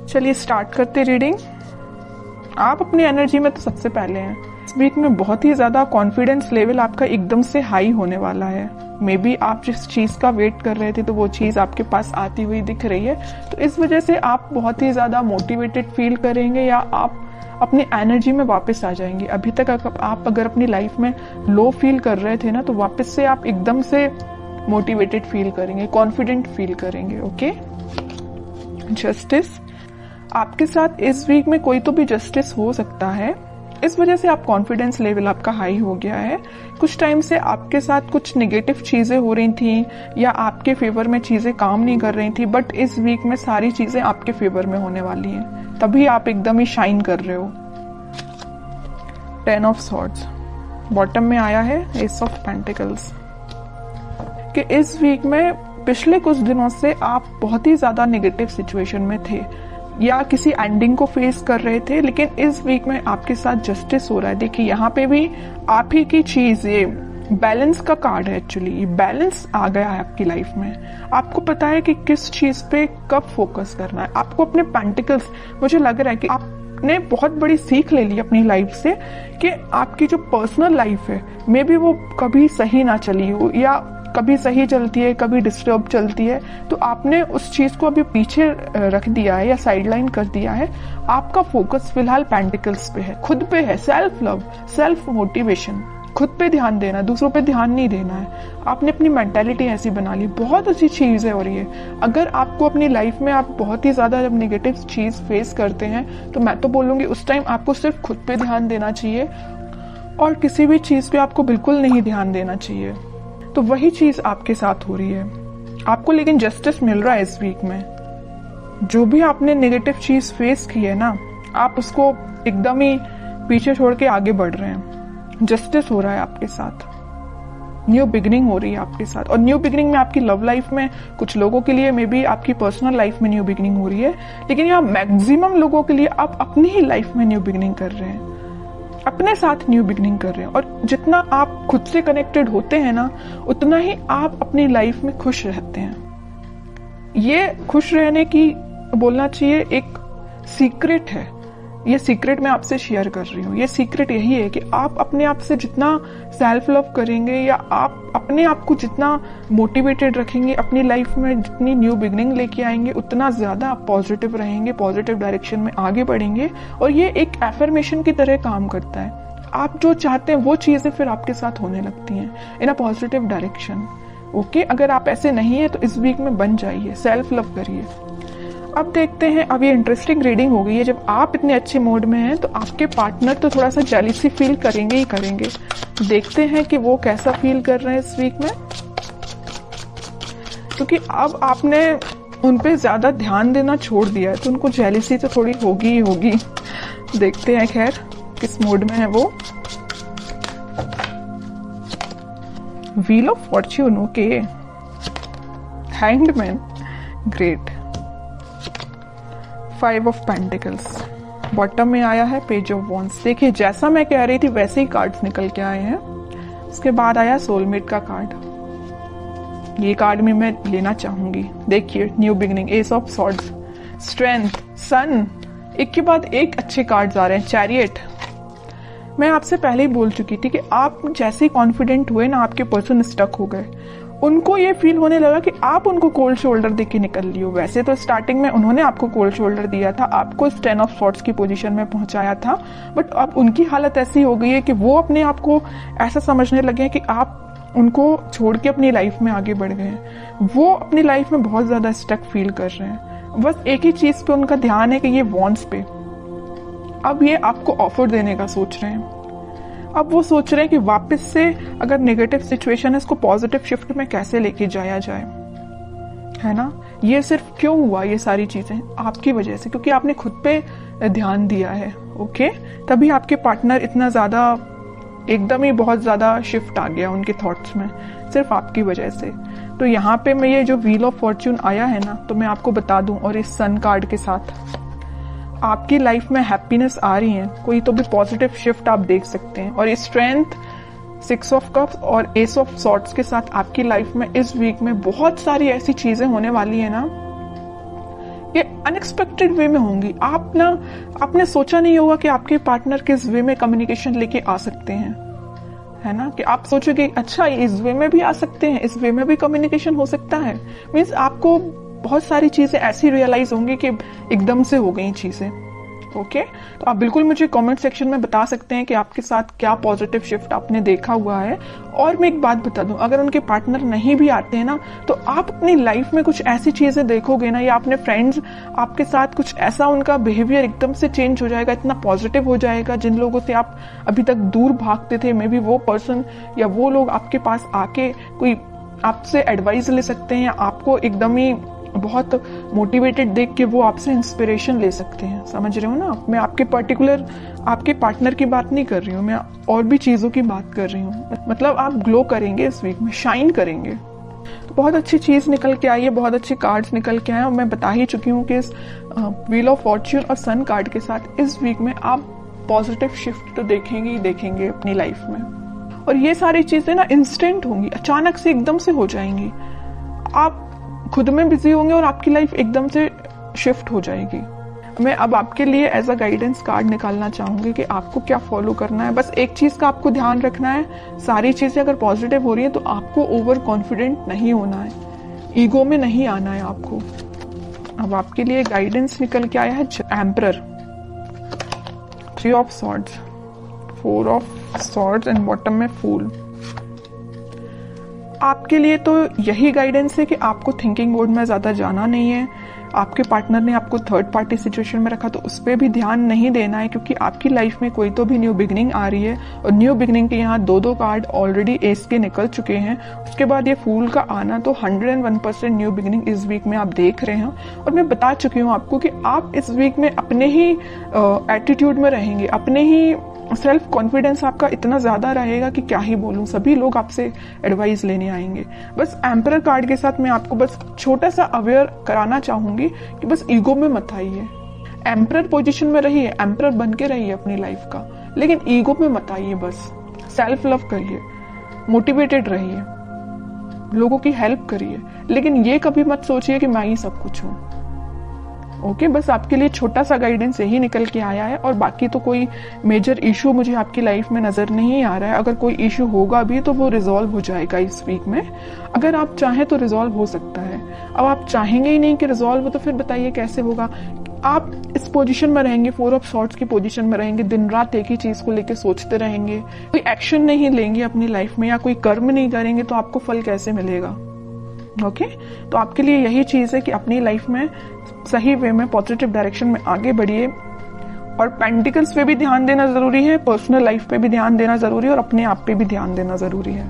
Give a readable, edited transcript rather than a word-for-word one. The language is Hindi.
चलिए स्टार्ट करते रीडिंग। आप अपनी एनर्जी में तो सबसे पहले हैं। इस वीक में बहुत ही ज्यादा कॉन्फिडेंस लेवल आपका एकदम से हाई होने वाला है। मे बी आप जिस चीज का वेट कर रहे थे तो वो चीज आपके पास आती हुई दिख रही है, तो इस वजह से आप बहुत ही ज्यादा मोटिवेटेड फील करेंगे या आप अपनी एनर्जी में वापस आ जाएंगे। अभी तक आप अगर अपनी लाइफ में लो फील कर रहे थे ना, तो वापस से आप एकदम से मोटिवेटेड फील करेंगे, कॉन्फिडेंट फील करेंगे। ओके। जस्टिस, आपके साथ इस वीक में कोई तो भी जस्टिस हो सकता है, इस वजह से आप कॉन्फिडेंस लेवल आपका हाई हो गया है। कुछ टाइम से आपके साथ कुछ नेगेटिव चीजें हो रही थी या आपके फेवर में चीजें काम नहीं कर रही थी, बट इस वीक में सारी चीजें आपके फेवर में होने वाली हैं, तभी आप एकदम ही शाइन कर रहे हो। 10 ऑफ सॉर्ड्स बॉटम में आया है, एस ऑफ पेंटिकल्स, कि इस वीक में पिछले कुछ दिनों से आप बहुत ही ज्यादा नेगेटिव सिचुएशन में थे या किसी एंडिंग को फेस कर रहे थे, लेकिन इस वीक में आपके साथ जस्टिस हो रहा है। देखिए यहाँ पे भी आप ही की चीज, ये बैलेंस का कार्ड है। एक्चुअली बैलेंस आ गया है आपकी लाइफ में। आपको पता है कि किस चीज पे कब फोकस करना है। आपको अपने पेंटिकल्स, मुझे लग रहा है कि आपने बहुत बड़ी सीख ले ली अपनी लाइफ से कि आपकी जो पर्सनल लाइफ है मे बी वो कभी सही ना चली हो या कभी सही चलती है, कभी डिस्टर्ब चलती है, तो आपने उस चीज को अभी पीछे रख दिया है या साइडलाइन कर दिया है। आपका फोकस फिलहाल पेंटिकल्स पे है, खुद पे है, सेल्फ लव, सेल्फ मोटिवेशन, खुद पे ध्यान देना, दूसरों पे ध्यान नहीं देना है। आपने अपनी मेंटालिटी ऐसी बना ली, बहुत अच्छी चीज है। और ये अगर आपको अपनी लाइफ में आप बहुत ही ज्यादा जब नेगेटिव चीज फेस करते हैं, तो मैं तो बोलूंगी उस टाइम आपको सिर्फ खुद पे ध्यान देना चाहिए और किसी भी चीज पे आपको बिल्कुल नहीं ध्यान देना चाहिए। तो वही चीज आपके साथ हो रही है आपको, लेकिन जस्टिस मिल रहा है इस वीक में। जो भी आपने नेगेटिव चीज फेस की है ना, आप उसको एकदम ही पीछे छोड़ के आगे बढ़ रहे हैं। जस्टिस हो रहा है आपके साथ, न्यू बिगिनिंग हो रही है आपके साथ। और न्यू बिगिनिंग में आपकी लव लाइफ में कुछ लोगों के लिए मे बी आपकी पर्सनल लाइफ में न्यू बिगिनिंग हो रही है, लेकिन यहाँ मैक्सिमम लोगों के लिए आप अपनी ही लाइफ में न्यू बिगिनिंग कर रहे हैं, अपने साथ न्यू बिगिनिंग कर रहे हैं। और जितना आप खुद से कनेक्टेड होते हैं ना, उतना ही आप अपनी लाइफ में खुश रहते हैं। ये खुश रहने की बोलना चाहिए एक सीक्रेट है। ये सीक्रेट मैं आपसे शेयर कर रही हूँ। ये सीक्रेट यही है कि आप अपने आप से जितना सेल्फ लव करेंगे या आप अपने आप को जितना मोटिवेटेड रखेंगे अपनी लाइफ में, जितनी न्यू बिगिनिंग लेके आएंगे, उतना ज्यादा आप पॉजिटिव रहेंगे, पॉजिटिव डायरेक्शन में आगे बढ़ेंगे। और ये एक एफर्मेशन की तरह काम करता है। आप जो चाहते हैं वो चीजें फिर आपके साथ होने लगती हैं इन अ पॉजिटिव डायरेक्शन। ओके, अगर आप ऐसे नहीं है तो इस वीक में बन जाइए, सेल्फ लव करिए। अब देखते हैं, अब ये इंटरेस्टिंग रीडिंग हो गई है। जब आप इतने अच्छे मूड में हैं तो आपके पार्टनर तो थोड़ा सा जेलिसी फील करेंगे ही करेंगे। देखते हैं कि वो कैसा फील कर रहे हैं इस वीक में, क्योंकि अब आपने उन पे ज्यादा ध्यान देना छोड़ दिया है, तो उनको जेलिसी तो थोड़ी होगी ही होगी। देखते हैं खैर किस मूड में है वो। Wheel of Fortune, okay. Hanged man, great. 5 of pentacles bottom में आया है, पेज ऑफ वॉन्ड्स। देखिए जैसा मैं कह रही थी वैसे ही कार्ड्स निकल के आए हैं। उसके बाद आया सोलमेट का कार्ड। ये कार्ड भी मैं लेना चाहूंगी। देखिए new beginning, ace of swords, strength, sun, एक के बाद एक अच्छे कार्ड्स आ रहे हैं। चैरियट, मैं आपसे पहले ही बोल चुकी थी कि आप जैसे ही कॉन्फिडेंट हुए ना, आपके पर्सन स्टक हो गए। उनको ये फील होने लगा कि आप उनको कोल्ड शोल्डर देके निकल लियो। वैसे तो स्टार्टिंग में उन्होंने आपको कोल्ड शोल्डर दिया था, आपको 10 ऑफ सॉर्ड्स की पोजीशन में पहुंचाया था, बट अब उनकी हालत ऐसी हो गई है कि वो अपने आप को ऐसा समझने लगे हैं कि आप उनको छोड़ के अपनी लाइफ में आगे बढ़ गए हैं। वो अपनी लाइफ में बहुत ज्यादा स्टक फील कर रहे हैं। बस एक ही चीज पे उनका ध्यान है कि ये वॉन्ट्स पे। अब ये आपको ऑफर देने का सोच रहे हैं। अब वो सोच रहे हैं कि वापस से अगर नेगेटिव सिचुएशन है, इसको पॉजिटिव शिफ्ट में कैसे लेके जाया जाए, है ना। ये सिर्फ क्यों हुआ, ये सारी चीजें आपकी वजह से, क्योंकि आपने खुद पे ध्यान दिया है। ओके, तभी आपके पार्टनर इतना ज्यादा एकदम ही बहुत ज्यादा शिफ्ट आ गया उनके थॉट्स में, सिर्फ आपकी वजह से। तो यहाँ पे मैं ये जो व्हील ऑफ फॉर्च्यून आया है ना, तो मैं आपको बता दूं, और इस सन कार्ड के साथ आपकी लाइफ में हैप्पीनेस आ रही है, कोई तो भी पॉजिटिव शिफ्ट आप देख सकते हैं। और ये स्ट्रेंथ, 6 ऑफ कप्स और एस ऑफ सॉर्ड्स के साथ आपकी लाइफ में इस वीक में बहुत सारी ऐसी चीजें होने वाली है ना ये अनएक्सपेक्टेड वे में होंगी। आपने सोचा नहीं होगा कि आपके पार्टनर किस वे में कम्युनिकेशन लेके आ सकते हैं, है ना, कि आप सोचोगे अच्छा इस वे में भी आ सकते हैं, इस वे में भी कम्युनिकेशन हो सकता है। मीन्स आपको बहुत सारी चीजें ऐसी रियलाइज होंगी कि एकदम से हो गई चीजें। ओके, तो आप बिल्कुल मुझे कमेंट सेक्शन में बता सकते हैं कि आपके साथ क्या पॉजिटिव शिफ्ट आपने देखा हुआ है। और मैं एक बात बता दूं, अगर उनके पार्टनर नहीं भी आते हैं ना, तो आप अपनी लाइफ में कुछ ऐसी चीजें देखोगे ना, या अपने फ्रेंड्स आपके साथ कुछ ऐसा, उनका बिहेवियर एकदम से चेंज हो जाएगा, इतना पॉजिटिव हो जाएगा। जिन लोगों से आप अभी तक दूर भागते थे, मे बी वो पर्सन या वो लोग आपके पास आके कोई आपसे एडवाइस ले सकते हैं, या आपको एकदम ही बहुत मोटिवेटेड देख के वो आपसे इंस्पिरेशन ले सकते हैं। समझ रहे हो ना? मैं आपके पर्टिकुलर आपके पार्टनर की बात नहीं कर रही हूँ, मैं और भी चीजों की बात कर रही हूँ। मतलब आप ग्लो करेंगे इस वीक में, शाइन करेंगे। तो बहुत अच्छी चीज निकल के आई है, बहुत अच्छे कार्ड्स निकल के आए, और मैं बता ही चुकी हूँ कि इस व्हील ऑफ फॉर्च्यून और सन कार्ड के साथ इस वीक में आप पॉजिटिव शिफ्ट तो देखेंगे ही देखेंगे अपनी लाइफ में। और ये सारी चीजें ना इंस्टेंट होंगी, अचानक से एकदम से हो जाएंगी। आप खुद में बिजी होंगे और आपकी लाइफ एकदम से शिफ्ट हो जाएगी। मैं अब आपके लिए एज अ गाइडेंस कार्ड निकालना चाहूंगी कि आपको क्या फॉलो करना है। बस एक चीज का आपको ध्यान रखना है, सारी चीजें अगर पॉजिटिव हो रही है तो आपको ओवर कॉन्फिडेंट नहीं होना है, ईगो में नहीं आना है आपको। अब आपके लिए गाइडेंस निकल के आया है emperor, 3 of swords, 4 of swords and bottom में फूल। आपके लिए तो यही गाइडेंस है कि आपको थिंकिंग मोड में ज्यादा जाना नहीं है। आपके पार्टनर ने आपको थर्ड पार्टी सिचुएशन में रखा तो उस पर भी ध्यान नहीं देना है, क्योंकि आपकी लाइफ में कोई तो भी न्यू बिगनिंग आ रही है। और न्यू बिगनिंग के यहाँ 2 कार्ड ऑलरेडी एस के निकल चुके हैं। उसके बाद ये फूल का आना, तो 101% न्यू बिगनिंग इस वीक में आप देख रहे हैं। और मैं बता चुकी हूँ आपको कि आप इस वीक में अपने ही एटीट्यूड में रहेंगे, अपने ही सेल्फ कॉन्फिडेंस आपका इतना ज्यादा रहेगा कि क्या ही बोलूं, सभी लोग आपसे एडवाइस लेने आएंगे। बस एम्परर कार्ड के साथ मैं आपको बस छोटा सा अवेयर कराना चाहूंगी कि बस ईगो में मत आइए। एम्परर पोजीशन में रहिए, एम्परर बन के रहिए अपनी लाइफ का, लेकिन ईगो में मत आइए। बस सेल्फ लव करिए, मोटिवेटेड रहिए, लोगों की हेल्प करिए, लेकिन ये कभी मत सोचिए कि मैं ही सब कुछ हूं। ओके, बस आपके लिए छोटा सा गाइडेंस यही निकल के आया है। और बाकी तो कोई मेजर इशू मुझे आपकी लाइफ में नजर नहीं आ रहा है। अगर कोई इशू होगा भी तो वो रिजॉल्व हो जाएगा इस वीक में। अगर आप चाहें तो रिजॉल्व हो सकता है। अब आप चाहेंगे ही नहीं कि रिजॉल्व हो, तो फिर बताइए कैसे होगा। आप इस पोजीशन में रहेंगे, 4 ऑफ सॉर्ड्स की पोजीशन में रहेंगे, दिन रात एक ही चीज को लेकर सोचते रहेंगे, कोई एक्शन नहीं लेंगे अपनी लाइफ में या कोई कर्म नहीं करेंगे, तो आपको फल कैसे मिलेगा? ओके, तो आपके लिए यही चीज है कि अपनी लाइफ में सही वे में पॉजिटिव डायरेक्शन में आगे बढ़िए। और पेंटिकल्स पे भी ध्यान देना जरूरी है, पर्सनल लाइफ पे भी ध्यान देना जरूरी है, और अपने आप पे भी ध्यान देना जरूरी है।